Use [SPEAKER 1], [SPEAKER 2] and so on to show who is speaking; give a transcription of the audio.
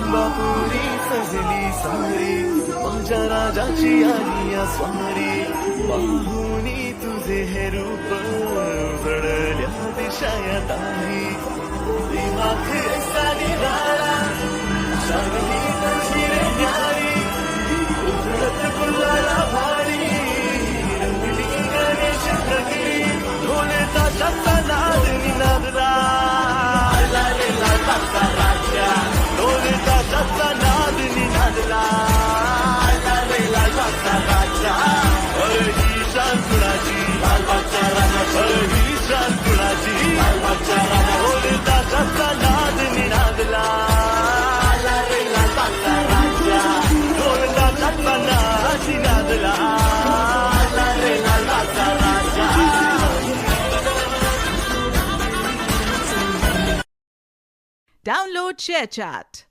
[SPEAKER 1] बापुरी सजली सारी माझ्या राजाची आली या स्वारी पाहुनी तुझे हे रूप उजळल्या दिशा या दारी दिमाग ऐसा निराळा शाही तुझी रे न्यारी उजळत गुलाला भारी रंगली गणेश प्रगिरी ढोले ताशाचा नाद निनादला आला रे लाटाचा राजा ढोले ताशाचा नाद निनादला आला रे लाटाचा राजा अरे ही शान कुणाची लालबागच्या राजा अरे ही शान कुणाची लालबागच्या राजा ढोले ताशाचा नाद निनादला आला रे लाटाचा राजा ढोले ताशाचा नाद निनादला आला रे लाटाचा राजा.
[SPEAKER 2] Download ShareChat.